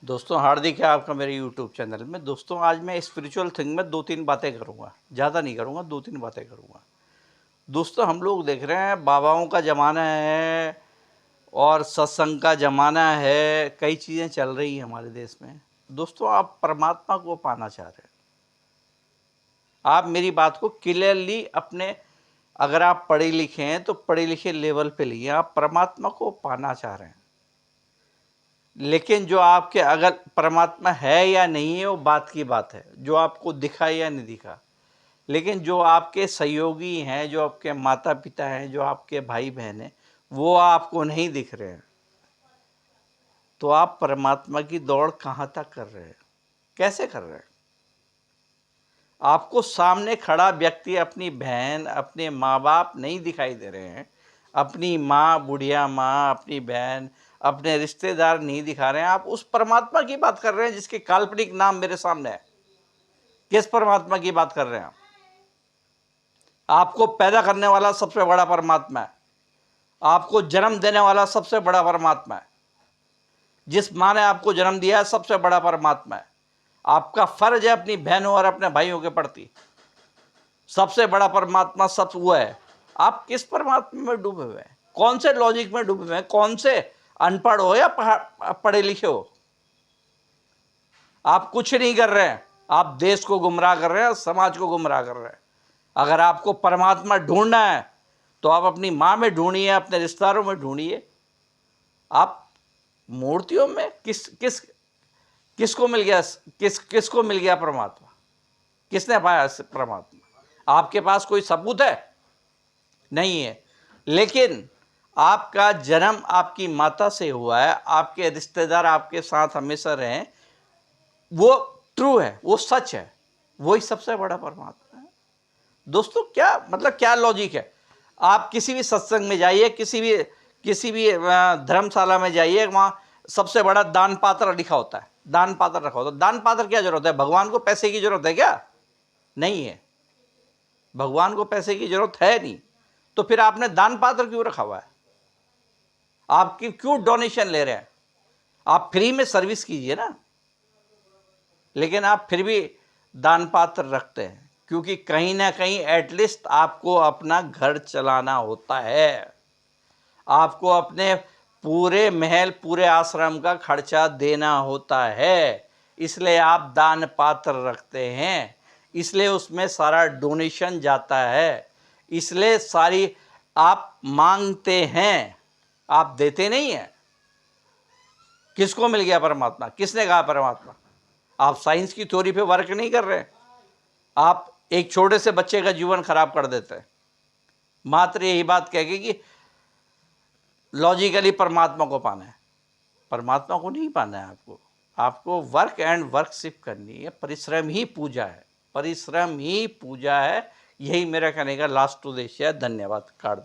दोस्तों हार्दिक है आपका मेरे YouTube चैनल में। दोस्तों आज मैं स्पिरिचुअल थिंग में 2-3 बातें करूँगा, ज़्यादा नहीं करूँगा, 2-3 बातें करूँगा। दोस्तों हम लोग देख रहे हैं बाबाओं का ज़माना है और सत्संग का ज़माना है, कई चीज़ें चल रही हैं हमारे देश में। दोस्तों आप परमात्मा को पाना चाह रहे हैं, आप मेरी बात को क्लियरली अपने, अगर आप पढ़े लिखे हैं तो पढ़े लिखे लेवल पे लिए, आप परमात्मा को पाना चाह रहे हैं। लेकिन जो आपके अगर परमात्मा है या नहीं है वो बात की बात है, जो आपको दिखा या नहीं दिखा। लेकिन जो आपके सहयोगी हैं, जो आपके माता पिता हैं, जो आपके भाई बहन हैं, वो आपको नहीं दिख रहे हैं, तो आप परमात्मा की दौड़ कहाँ तक कर रहे हैं, कैसे कर रहे हैं? आपको सामने खड़ा व्यक्ति, अपनी बहन, अपने माँ बाप नहीं दिखाई दे रहे हैं, अपनी माँ, बुढ़िया माँ, अपनी बहन, अपने रिश्तेदार नहीं दिखा रहे हैं। आप उस परमात्मा की बात कर रहे हैं जिसके काल्पनिक नाम मेरे सामने है। किस परमात्मा की बात कर रहे हैं आप? आपको पैदा करने वाला सबसे बड़ा परमात्मा है, आपको जन्म देने वाला सबसे बड़ा परमात्मा है, जिस माँ ने आपको जन्म दिया है सबसे बड़ा परमात्मा है। आपका फर्ज है अपनी बहनों और अपने भाइयों के प्रति, सबसे बड़ा परमात्मा सब वो है। आप किस परमात्मा में डूबे हुए हैं? कौन से लॉजिक में डूबे हुए हैं? कौन से अनपढ़ हो या पढ़े लिखे हो? आप कुछ नहीं कर रहे हैं, आप देश को गुमराह कर रहे हैं, समाज को गुमराह कर रहे हैं। अगर आपको परमात्मा ढूंढना है तो आप अपनी माँ में ढूंढिए, अपने रिश्तेदारों में ढूंढिए। आप मूर्तियों में किसको मिल गया, किसको मिल गया परमात्मा? किसने पाया परमात्मा? आपके पास कोई सबूत है? नहीं है। लेकिन आपका जन्म आपकी माता से हुआ है, आपके रिश्तेदार आपके साथ हमेशा रहे, वो ट्रू है, वो सच है, वही सबसे बड़ा परमात्मा है। दोस्तों क्या मतलब, क्या लॉजिक है? आप किसी भी सत्संग में जाइए, किसी भी धर्मशाला में जाइए, वहाँ सबसे बड़ा दान पात्र लिखा होता है, दान पात्र रखा होता है। दान पात्र क्या जरूरत है? भगवान को पैसे की जरूरत है क्या? नहीं है, भगवान को पैसे की जरूरत है नहीं, तो फिर आपने दान पात्र क्यों रखा हुआ है? आप क्यों डोनेशन ले रहे हैं? आप फ्री में सर्विस कीजिए ना। लेकिन आप फिर भी दान पात्र रखते हैं, क्योंकि कहीं ना कहीं एटलीस्ट आपको अपना घर चलाना होता है, आपको अपने पूरे महल, पूरे आश्रम का खर्चा देना होता है। इसलिए आप दान पात्र रखते हैं, इसलिए उसमें सारा डोनेशन जाता है, इसलिए सारी आप मांगते हैं, आप देते नहीं हैं। किसको मिल गया परमात्मा? किसने कहा परमात्मा? आप साइंस की थ्योरी पे वर्क नहीं कर रहे, आप एक छोटे से बच्चे का जीवन खराब कर देते हैं मात्र यही बात कह के कि लॉजिकली परमात्मा को पाना है। परमात्मा को नहीं पाना है, आपको वर्क एंड वर्कशिप करनी है। परिश्रम ही पूजा है, परिश्रम ही पूजा है। यही मेरा कहने का लास्ट उद्देश्य है। धन्यवाद। कार्ड